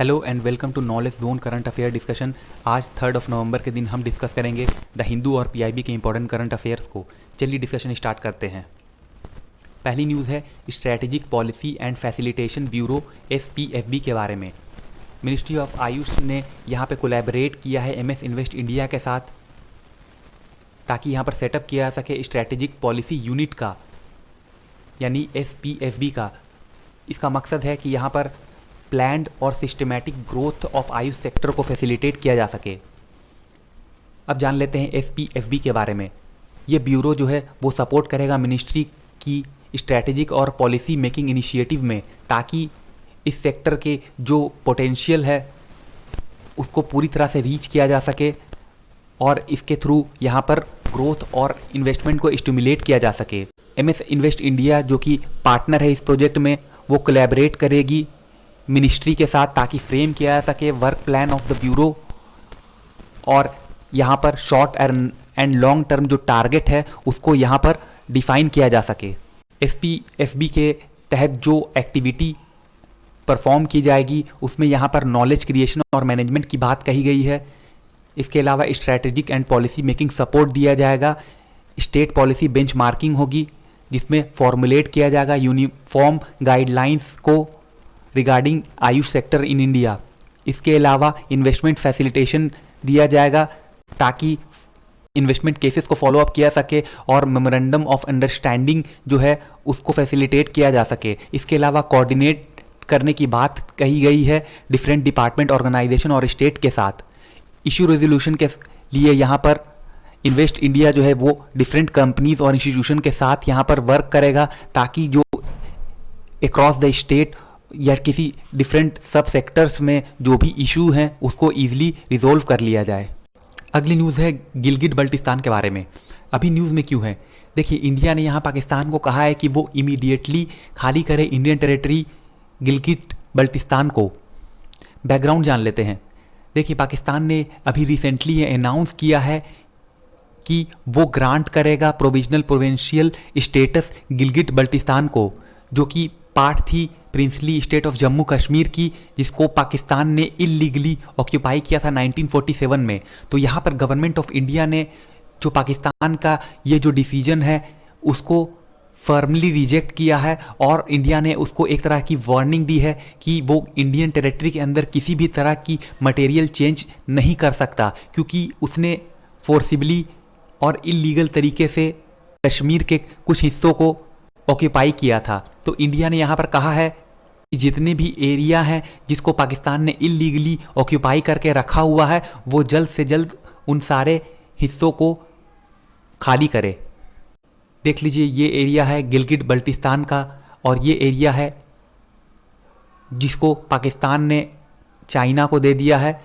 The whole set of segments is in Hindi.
Hello and welcome to knowledge zone current affair discussion. आज 3 नवंबर के दिन हम डिस्कस करेंगे द हिंदू और पीआईबी के इंपॉर्टेंट करंट अफेयर्स को। चलिए डिस्कशन स्टार्ट करते हैं। पहली न्यूज़ है strategic policy and facilitation bureau SPFB के बारे में। मिनिस्ट्री ऑफ आयुष ने यहाँ पे कोलैबोरेट किया है MS इन्वेस्ट इंडिया के साथ, ताकि यहाँ पर सेटअप किया जा सके स्ट्रैटेजिक पॉलिसी यूनिट का, यानी SPFB का। इसका मकसद है कि यहाँ पर प्लान्ड और systematic growth of Ayush sector को फैसिलिटेट किया जा सके। अब जान लेते हैं SPFB के बारे में। ये ब्यूरो जो है वो सपोर्ट करेगा मिनिस्ट्री की स्ट्रैटेजिक और पॉलिसी मेकिंग इनिशिएटिव में, ताकि इस सेक्टर के जो पोटेंशियल है उसको पूरी तरह से रीच किया जा सके और इसके थ्रू यहाँ पर ग्रोथ और इन्वेस्टमेंट को स्टिमुलेट किया जा सके। MS इन्वेस्ट इंडिया जो कि पार्टनर है इस प्रोजेक्ट में, वो कोलैबोरेट करेगी मिनिस्ट्री के साथ ताकि फ्रेम किया जा सके work plan of the bureau, और यहाँ पर शॉर्ट एंड लॉन्ग टर्म जो टारगेट है उसको यहाँ पर डिफाइन किया जा सके। SPFB के तहत जो एक्टिविटी परफॉर्म की जाएगी उसमें यहाँ पर नॉलेज क्रिएशन और मैनेजमेंट की बात कही गई है। इसके अलावा strategic and policy making support दिया जाएगा। स्टेट पॉलिसी बेंचमार्किंग होगी जिसमें फॉर्मुलेट किया जाएगा यूनिफॉर्म गाइडलाइंस को regarding Ayush sector in India. इसके अलावा इन्वेस्टमेंट फैसिलिटेशन दिया जाएगा ताकि इन्वेस्टमेंट केसेस को फॉलो अप किया सके और मेमोरेंडम ऑफ अंडरस्टैंडिंग जो है उसको फैसिलिटेट किया जा सके। इसके अलावा कोऑर्डिनेट करने की बात कही गई है डिफरेंट डिपार्टमेंट, ऑर्गेनाइजेशन और स्टेट के साथ। इशू रेजोल्यूशन के लिए यहाँ पर इन्वेस्ट इंडिया जो है वो डिफरेंट कंपनीज और इंस्टीट्यूशन के साथ यहाँ पर वर्क करेगा ताकि जो अक्रॉस द स्टेट या किसी डिफरेंट सब सेक्टर्स में जो भी इशू हैं उसको ईजिली रिजोल्व कर लिया जाए। अगली न्यूज़ है गिलगिट बल्टिस्तान के बारे में। अभी न्यूज़ में क्यों है, देखिए इंडिया ने यहाँ पाकिस्तान को कहा है कि वो इमीडिएटली खाली करे इंडियन टेरिटरी गिलगिट बल्टिस्तान को। बैकग्राउंड जान लेते हैं। देखिए पाकिस्तान ने अभी रिसेंटली ये अनाउंस किया है कि वो ग्रांट करेगा provisional provincial status Gilgit Baltistan को, जो कि पार्ट थी princely state of Jammu Kashmir की, जिसको पाकिस्तान ने इलीगली ऑक्यूपाई किया था 1947 में। तो यहाँ पर गवर्नमेंट ऑफ इंडिया ने जो पाकिस्तान का ये जो डिसीजन है उसको फर्मली रिजेक्ट किया है और इंडिया ने उसको एक तरह की वार्निंग दी है कि वो इंडियन टेरिटरी के अंदर किसी भी तरह की मटेरियल चेंज नहीं कर सकता, क्योंकि उसने फोर्सिबली और इलीगल तरीके से कश्मीर के कुछ हिस्सों को ऑक्यूपाई किया था। तो इंडिया ने यहाँ पर कहा है कि जितने भी एरिया हैं जिसको पाकिस्तान ने इलीगली ऑक्यूपाई करके रखा हुआ है वो जल्द से जल्द उन सारे हिस्सों को खाली करे। देख लीजिए ये एरिया है गिलगिट बल्टिस्तान का, और ये एरिया है जिसको पाकिस्तान ने चाइना को दे दिया है,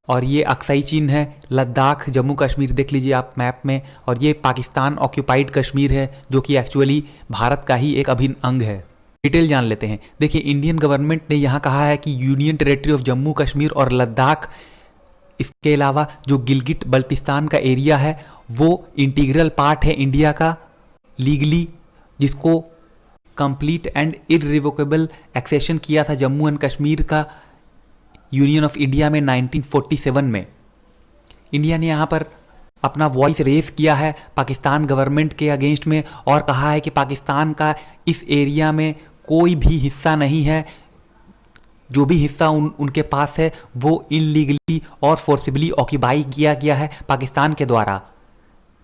और ये अक्साई चीन है, लद्दाख, जम्मू कश्मीर देख लीजिए आप मैप में, और ये पाकिस्तान ऑक्यूपाइड कश्मीर है जो कि एक्चुअली भारत का ही एक अभिन्न अंग है। डिटेल जान लेते हैं। देखिए इंडियन गवर्नमेंट ने यहाँ कहा है कि union territory of Jammu Kashmir और लद्दाख, इसके अलावा जो गिलगिट बल्टिस्तान का एरिया है वो इंटीग्रल पार्ट है इंडिया का लीगली, जिसको कंप्लीट एंड इररिवोकेबल एक्सेशन किया था जम्मू एंड कश्मीर का यूनियन ऑफ इंडिया में 1947 में। इंडिया ने यहाँ पर अपना वॉइस रेज किया है पाकिस्तान गवर्नमेंट के अगेंस्ट में और कहा है कि पाकिस्तान का इस एरिया में कोई भी हिस्सा नहीं है, जो भी हिस्सा उनके पास है वो इलीगली और फोर्सिबली ऑक्यूपाई किया गया है पाकिस्तान के द्वारा।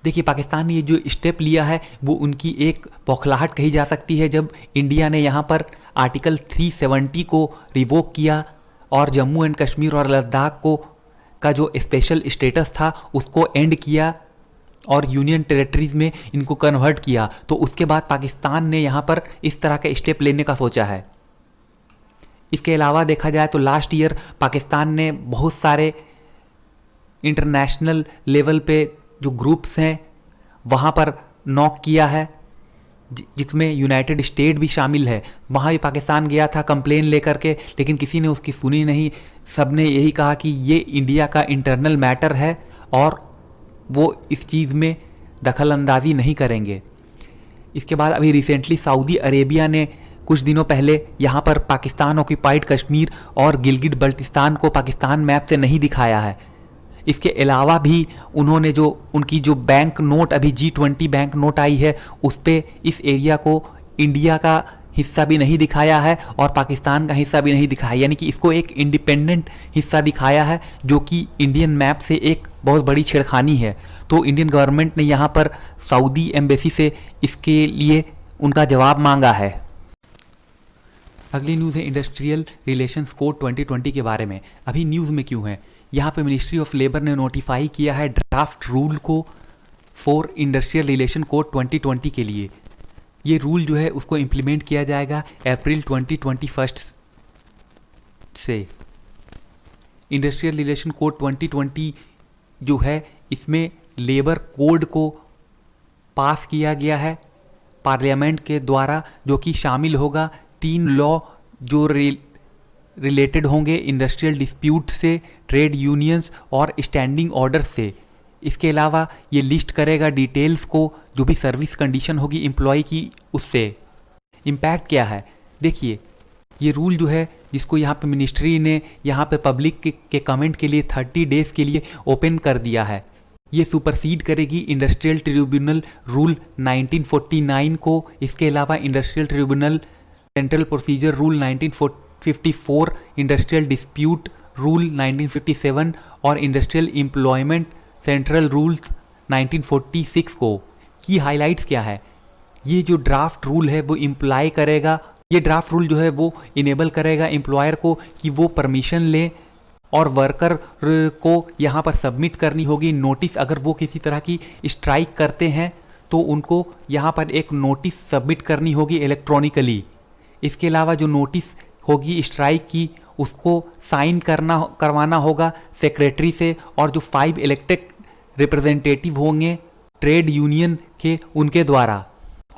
देखिए पाकिस्तान ने ये जो स्टेप लिया है वो उनकी एक बौखलाहट कही जा सकती है, जब इंडिया ने यहाँ पर आर्टिकल 370 को रिवोक किया और जम्मू एंड कश्मीर और लद्दाख को का जो स्पेशल स्टेटस था उसको एंड किया और यूनियन टेरिटरीज में इनको कन्वर्ट किया। तो उसके बाद पाकिस्तान ने यहाँ पर इस तरह का स्टेप लेने का सोचा है। इसके अलावा देखा जाए तो लास्ट ईयर पाकिस्तान ने बहुत सारे इंटरनेशनल लेवल पे जो ग्रुप्स हैं वहाँ पर नॉक किया है, जिसमें यूनाइटेड स्टेट भी शामिल है। वहाँ भी पाकिस्तान गया था कंप्लेन लेकर के, लेकिन किसी ने उसकी सुनी नहीं। सबने यही कहा कि ये इंडिया का इंटरनल मैटर है और वो इस चीज़ में दखल अंदाजी नहीं करेंगे। इसके बाद अभी रिसेंटली सऊदी अरेबिया ने कुछ दिनों पहले यहाँ पर पाकिस्तान ऑक्यूपाइड कश्मीर और गिलगित बल्टिस्तान को पाकिस्तान मैप से नहीं दिखाया है। इसके अलावा भी उन्होंने जो उनकी जो बैंक नोट अभी G20 बैंक नोट आई है उस पर इस एरिया को इंडिया का हिस्सा भी नहीं दिखाया है और पाकिस्तान का हिस्सा भी नहीं दिखाया, यानी कि इसको एक इंडिपेंडेंट हिस्सा दिखाया है, जो कि इंडियन मैप से एक बहुत बड़ी छेड़खानी है। तो इंडियन गवर्नमेंट ने यहाँ पर सऊदी एम्बेसी से इसके लिए उनका जवाब मांगा है। अगली न्यूज़ है इंडस्ट्रियल रिलेशंस कोड 2020 के बारे में। अभी न्यूज़ में क्यों है, यहाँ पे मिनिस्ट्री ऑफ लेबर ने नोटिफाई किया है ड्राफ्ट रूल को फॉर इंडस्ट्रियल रिलेशन कोड 2020 के लिए। ये रूल जो है उसको इम्प्लीमेंट किया जाएगा अप्रैल 2021 से। इंडस्ट्रियल रिलेशन कोड 2020 जो है इसमें लेबर कोड को पास किया गया है पार्लियामेंट के द्वारा, जो कि शामिल होगा 3 लॉ जो रिलेटेड होंगे इंडस्ट्रियल डिस्प्यूट से, ट्रेड यूनियंस और स्टैंडिंग ऑर्डर से। इसके अलावा ये लिस्ट करेगा डिटेल्स को, जो भी सर्विस कंडीशन होगी एम्प्लॉय की उससे। इम्पैक्ट क्या है, देखिए ये रूल जो है जिसको यहाँ पे मिनिस्ट्री ने यहाँ पे पब्लिक के कमेंट के लिए 30 डेज के लिए ओपन कर दिया है। ये सुपरसीड करेगी इंडस्ट्रियल ट्रिब्यूनल रूल 1949 को। इसके अलावा industrial tribunal central procedure rule 1954, industrial dispute rule 1957 और इंडस्ट्रियल एम्प्लॉयमेंट सेंट्रल रूल्स 1946 को। की हाइलाइट्स क्या है, ये जो ड्राफ्ट रूल है वो इम्प्लाई करेगा, ये ड्राफ्ट रूल जो है वो इनेबल करेगा एम्प्लॉयर को कि वो परमिशन ले और वर्कर को यहाँ पर सबमिट करनी होगी नोटिस। अगर वो किसी तरह की स्ट्राइक करते हैं तो उनको यहाँ पर एक नोटिस सबमिट करनी होगी इलेक्ट्रॉनिकली। इसके अलावा जो नोटिस होगी स्ट्राइक की उसको साइन करवाना होगा सेक्रेटरी से, और जो 5 इलेक्टेड रिप्रेजेंटेटिव होंगे ट्रेड यूनियन के उनके द्वारा,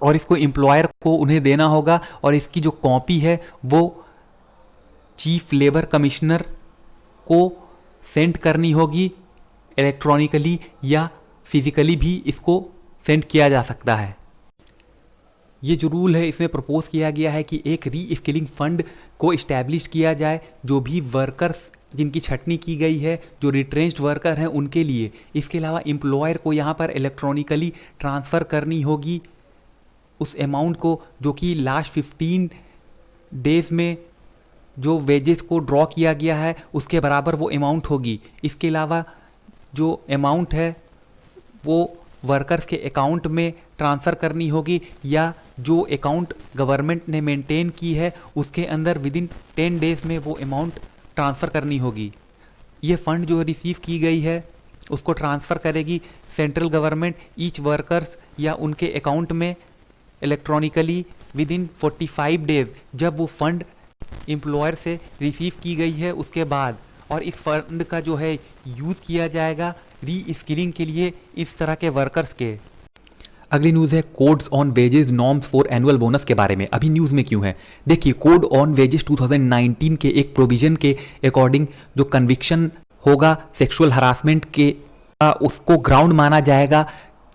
और इसको एम्प्लॉयर को उन्हें देना होगा। और इसकी जो कॉपी है वो चीफ लेबर कमिश्नर को सेंड करनी होगी इलेक्ट्रॉनिकली या फिजिकली भी इसको सेंड किया जा सकता है। ये जो रूल है इसमें प्रपोज किया गया है कि एक री स्किलिंग फंड को इस्टेब्लिश किया जाए, जो भी वर्कर्स जिनकी छटनी की गई है, जो रिट्रेंच्ड वर्कर हैं उनके लिए। इसके अलावा एम्प्लॉयर को यहाँ पर इलेक्ट्रॉनिकली ट्रांसफ़र करनी होगी उस अमाउंट को, जो कि लास्ट 15 डेज में जो वेजेस को ड्रॉ किया गया है उसके बराबर वो अमाउंट होगी। इसके अलावा जो अमाउंट है वो वर्कर्स के अकाउंट में ट्रांसफ़र करनी होगी, या जो अकाउंट गवर्नमेंट ने मेंटेन की है उसके अंदर विदिन 10 डेज में वो अमाउंट ट्रांसफ़र करनी होगी। ये फ़ंड जो रिसीव की गई है उसको ट्रांसफ़र करेगी सेंट्रल गवर्नमेंट ईच वर्कर्स या उनके अकाउंट में इलेक्ट्रॉनिकली विदिन 45 डेज, जब वो फ़ंड एम्प्लॉयर से रिसीव की गई है उसके बाद। और इस फंड का जो है यूज़ किया जाएगा री स्किलिंग के लिए इस तरह के वर्कर्स के। अगली न्यूज़ है codes on wages norms for annual bonus के बारे में। अभी न्यूज़ में क्यों है, देखिए कोड ऑन वेजेस 2019 के एक प्रोविज़न के अकॉर्डिंग जो कन्विक्शन होगा सेक्सुअल हरासमेंट के उसको ग्राउंड माना जाएगा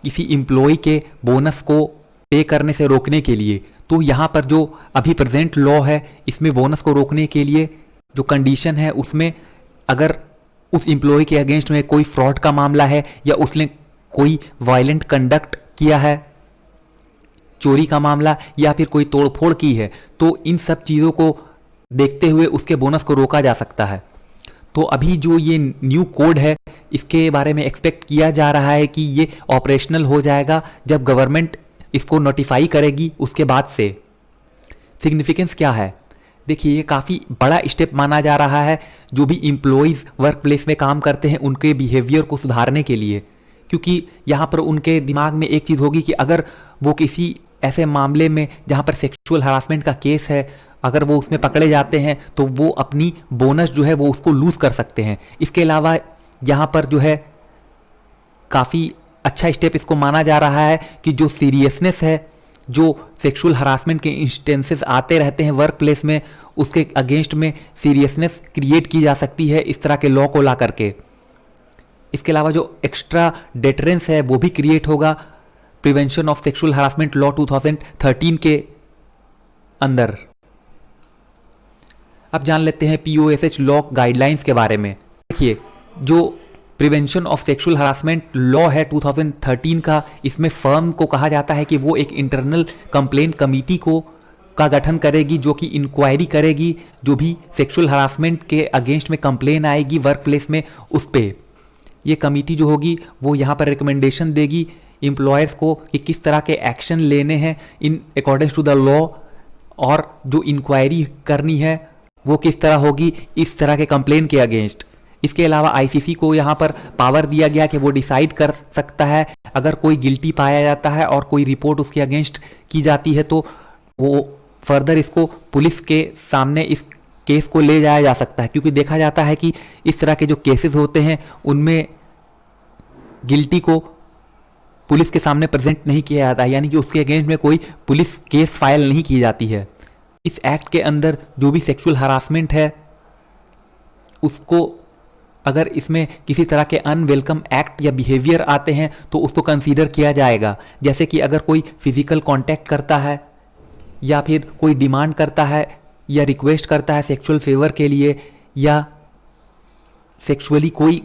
किसी एम्प्लॉय के बोनस को पे करने से रोकने के लिए। तो यहाँ पर जो अभी प्रेजेंट लॉ है इसमें बोनस को रोकने के लिए जो कंडीशन है उसमें अगर उस एम्प्लॉय के अगेंस्ट में कोई फ्रॉड का मामला है या उसने कोई वायलेंट कंडक्ट किया है, चोरी का मामला या फिर कोई तोड़फोड़ की है, तो इन सब चीज़ों को देखते हुए उसके बोनस को रोका जा सकता है। तो अभी जो ये न्यू कोड है इसके बारे में एक्सपेक्ट किया जा रहा है कि ये ऑपरेशनल हो जाएगा जब गवर्नमेंट इसको नोटिफाई करेगी उसके बाद से। सिग्निफिकेंस क्या है, देखिए ये काफ़ी बड़ा स्टेप माना जा रहा है जो भी एम्प्लॉयज़ वर्क प्लेस में काम करते हैं उनके बिहेवियर को सुधारने के लिए, क्योंकि यहाँ पर उनके दिमाग में एक चीज़ होगी कि अगर वो किसी ऐसे मामले में जहाँ पर सेक्सुअल हरासमेंट का केस है अगर वो उसमें पकड़े जाते हैं तो वो अपनी बोनस जो है वो उसको लूज़ कर सकते हैं। इसके अलावा यहाँ पर जो है काफ़ी अच्छा स्टेप इसको माना जा रहा है कि जो सीरियसनेस है, जो सेक्सुअल हरासमेंट के इंस्टेंसेस आते रहते हैं वर्क प्लेस में, उसके अगेंस्ट में सीरियसनेस क्रिएट की जा सकती है इस तरह के लॉ को ला करके। इसके अलावा जो एक्स्ट्रा डेटरेंस है वो भी क्रिएट होगा prevention of sexual harassment law 2013 के अंदर। अब जान लेते हैं POSH लॉ गाइडलाइंस के बारे में। देखिए, जो prevention of sexual harassment law है 2013 का, इसमें फर्म को कहा जाता है कि वो एक इंटरनल कंप्लेंट कमेटी का गठन करेगी, जो कि इंक्वायरी करेगी जो भी सेक्सुअल हरासमेंट के अगेंस्ट में कंप्लेन आएगी वर्क प्लेस में, उस पर ये कमेटी जो होगी वो यहाँ पर रिकमेंडेशन देगी एम्प्लॉयर्स को कि किस तरह के एक्शन लेने हैं in according to the law, और जो इंक्वायरी करनी है वो किस तरह होगी इस तरह के कंप्लेन के अगेंस्ट। इसके अलावा ICC को यहाँ पर पावर दिया गया कि वो डिसाइड कर सकता है अगर कोई गिल्टी पाया जाता है और कोई रिपोर्ट उसके अगेंस्ट की जाती है तो वो फर्दर इसको पुलिस के सामने इस केस को ले जाया जा सकता है, क्योंकि देखा जाता है कि इस तरह के जो केसेस होते हैं उनमें गिल्टी को पुलिस के सामने प्रेजेंट नहीं किया जाता है, यानी कि उसके अगेंस्ट में कोई पुलिस केस फाइल नहीं की जाती है। इस एक्ट के अंदर जो भी सेक्सुअल हरासमेंट है उसको अगर इसमें किसी तरह के अनवेलकम एक्ट या बिहेवियर आते हैं तो उसको कंसीडर किया जाएगा। जैसे कि अगर कोई फिजिकल कांटेक्ट करता है या फिर कोई डिमांड करता है या रिक्वेस्ट करता है सेक्सुअल फेवर के लिए, या सेक्सुअली कोई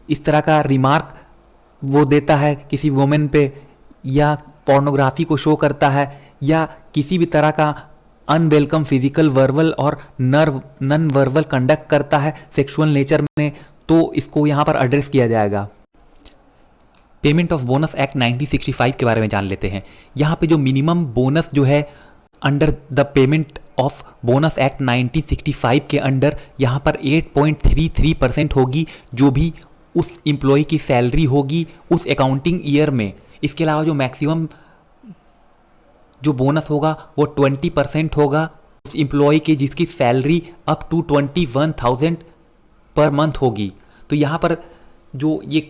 इस तरह का रिमार्क वो देता है किसी वुमेन पे, या पोर्नोग्राफी को शो करता है, या किसी भी तरह का अनवेलकम फिजिकल वर्बल और नॉन वर्बल कंडक्ट करता है सेक्सुअल नेचर में, तो इसको यहाँ पर एड्रेस किया जाएगा। पेमेंट ऑफ बोनस एक्ट 1965 के बारे में जान लेते हैं। यहाँ पे जो मिनिमम बोनस जो है under the payment of bonus act 1965 के अंडर यहाँ पर 8.33% होगी, जो भी उस एम्प्लॉय की सैलरी होगी उस अकाउंटिंग ईयर में। इसके अलावा जो मैक्सिमम जो बोनस होगा वो 20% होगा उस एम्प्लॉय की जिसकी salary up to 21,000 per month होगी। तो यहाँ पर जो ये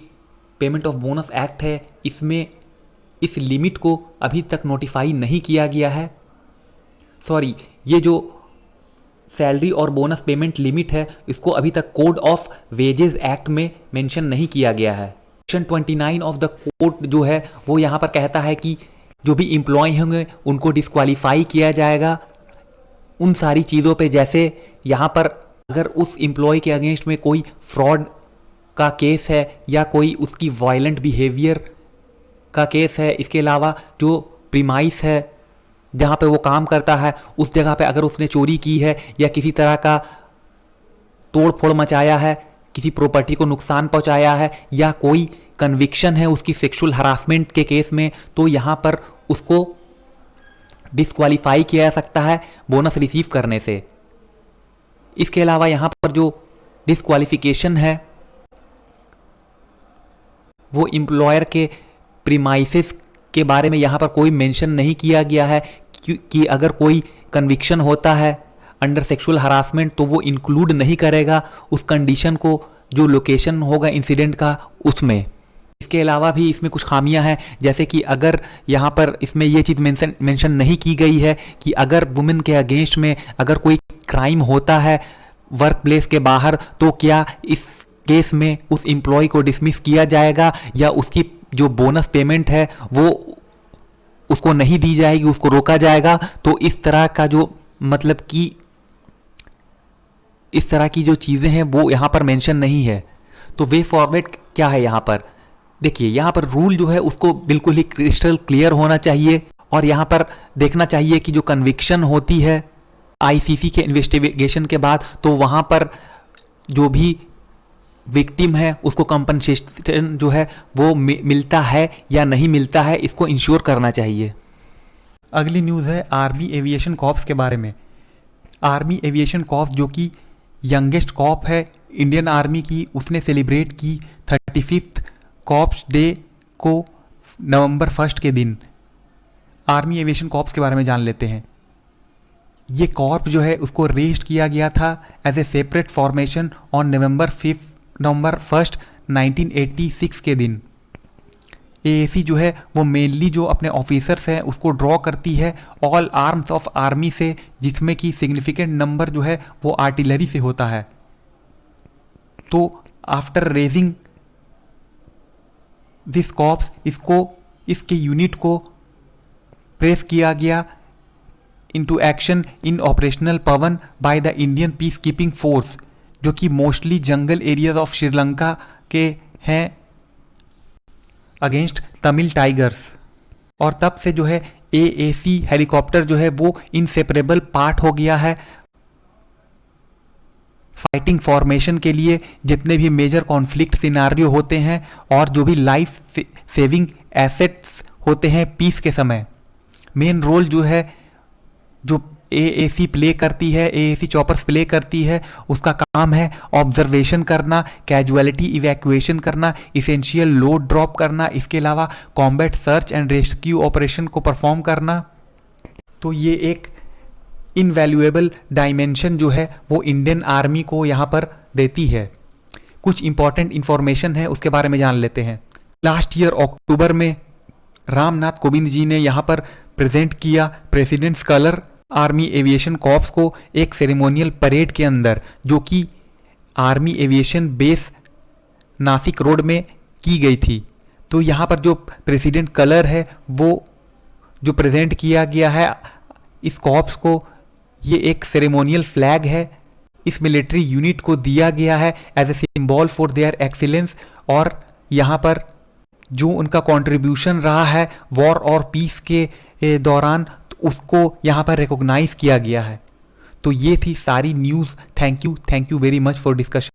पेमेंट ऑफ बोनस एक्ट है इसमें इस लिमिट को अभी तक नोटिफाई नहीं किया गया है। सॉरी, ये जो सैलरी और बोनस पेमेंट लिमिट है इसको अभी तक कोड ऑफ वेजेस एक्ट में मेंशन नहीं किया गया है। सेक्शन 29 ऑफ द कोड जो है वो यहाँ पर कहता है कि जो भी एम्प्लॉय होंगे उनको डिस्क्वालीफाई किया जाएगा उन सारी चीज़ों पे, जैसे यहाँ पर अगर उस एम्प्लॉय के अगेंस्ट में कोई फ्रॉड का केस है या कोई उसकी वायलेंट बिहेवियर का केस है। इसके अलावा जो प्रीमाइस है जहाँ पे वो काम करता है उस जगह पे अगर उसने चोरी की है या किसी तरह का तोड़ फोड़ मचाया है, किसी प्रॉपर्टी को नुकसान पहुँचाया है, या कोई कन्विक्शन है उसकी सेक्सुअल हरासमेंट के केस में, तो यहाँ पर उसको डिस्क्वालीफाई किया जा सकता है बोनस रिसीव करने से। इसके अलावा यहाँ पर जो डिस्क्वालिफिकेशन है वो एम्प्लॉयर के प्रीमाइसेस के बारे में यहाँ पर कोई मेंशन नहीं किया गया है कि अगर कोई कन्विक्शन होता है अंडर सेक्सुअल हरासमेंट तो वो इंक्लूड नहीं करेगा उस कंडीशन को जो लोकेशन होगा इंसिडेंट का उसमें। इसके अलावा भी इसमें कुछ खामियां हैं, जैसे कि अगर यहाँ पर इसमें ये चीज़ मेंशन नहीं की गई है कि अगर वुमेन के अगेंस्ट में अगर कोई क्राइम होता है वर्क प्लेस के बाहर तो क्या इस केस में उस एम्प्लॉय को डिसमिस किया जाएगा या उसकी जो बोनस पेमेंट है वो उसको नहीं दी जाएगी, उसको रोका जाएगा। तो इस तरह का जो मतलब कि इस तरह की जो चीज़ें हैं वो यहाँ पर मेंशन नहीं है। तो वे फॉर्मेट क्या है यहाँ पर, देखिए यहाँ पर रूल जो है उसको बिल्कुल ही क्रिस्टल क्लियर होना चाहिए, और यहाँ पर देखना चाहिए कि जो कन्विक्शन होती है ICC के इन्वेस्टिगेशन के बाद तो वहाँ पर जो भी विक्टिम है उसको कंपनसेशन जो है वो मिलता है या नहीं मिलता है, इसको इंश्योर करना चाहिए। अगली न्यूज़ है आर्मी एविएशन कॉर्प्स के बारे में। आर्मी एविएशन कॉर्प्स जो कि यंगेस्ट कॉर्प है इंडियन आर्मी की, उसने सेलिब्रेट की 35th कॉर्प्स डे को नवंबर 1 के दिन। आर्मी एविएशन कॉर्प्स के बारे में जान लेते हैं। ये कॉर्प जो है उसको रेस्ट किया गया था as a separate formation on November 1 1986 के दिन। AAC जो है वो मेनली जो अपने ऑफिसर्स हैं उसको ड्रॉ करती है ऑल आर्म्स ऑफ आर्मी से, जिसमें कि सिग्निफिकेंट नंबर जो है वो आर्टिलरी से होता है। तो आफ्टर रेजिंग दिस कॉर्प्स इसके यूनिट को प्रेस किया गया into action in operational Pawan by the Indian peace keeping force, जो कि mostly jungle areas of Sri Lanka के हैं, अगेंस्ट तमिल टाइगर्स। और तब से जो है AAC हेलीकॉप्टर जो है वो इनसेपरेबल पार्ट हो गया है फाइटिंग फॉर्मेशन के लिए। जितने भी मेजर कॉन्फ्लिक्ट सिनारियो होते हैं और जो भी लाइफ सेविंग एसेट्स होते हैं पीस के समय, मेन रोल जो है जो AAC प्ले करती है, AAC चॉपर्स प्ले करती है, उसका काम है ऑब्जर्वेशन करना, कैजुअलिटी इवैक्यूएशन करना, इसेंशियल लोड ड्रॉप करना, इसके अलावा combat search and rescue operation को परफॉर्म करना। तो ये एक इनवैल्यूएबल डायमेंशन जो है वो इंडियन आर्मी को यहाँ पर देती है। कुछ इंपॉर्टेंट इंफॉर्मेशन है उसके बारे में जान लेते हैं। लास्ट ईयर अक्टूबर में रामनाथ कोविंद जी ने यहाँ पर प्रेजेंट किया president's colour army aviation corps को एक सेरेमोनियल परेड के अंदर, जो कि army aviation base Nashik road में की गई थी। तो यहाँ पर जो प्रेसिडेंट कलर है वो जो प्रेजेंट किया गया है इस कॉर्प्स को, ये एक सेरेमोनियल फ्लैग है, इस मिलिट्री यूनिट को दिया गया है as a symbol for their excellence. और यहाँ पर जो उनका कंट्रीब्यूशन रहा है वॉर और पीस के दौरान, तो उसको यहाँ पर रिकॉग्नाइज किया गया है। तो ये थी सारी news. Thank you very much for discussion.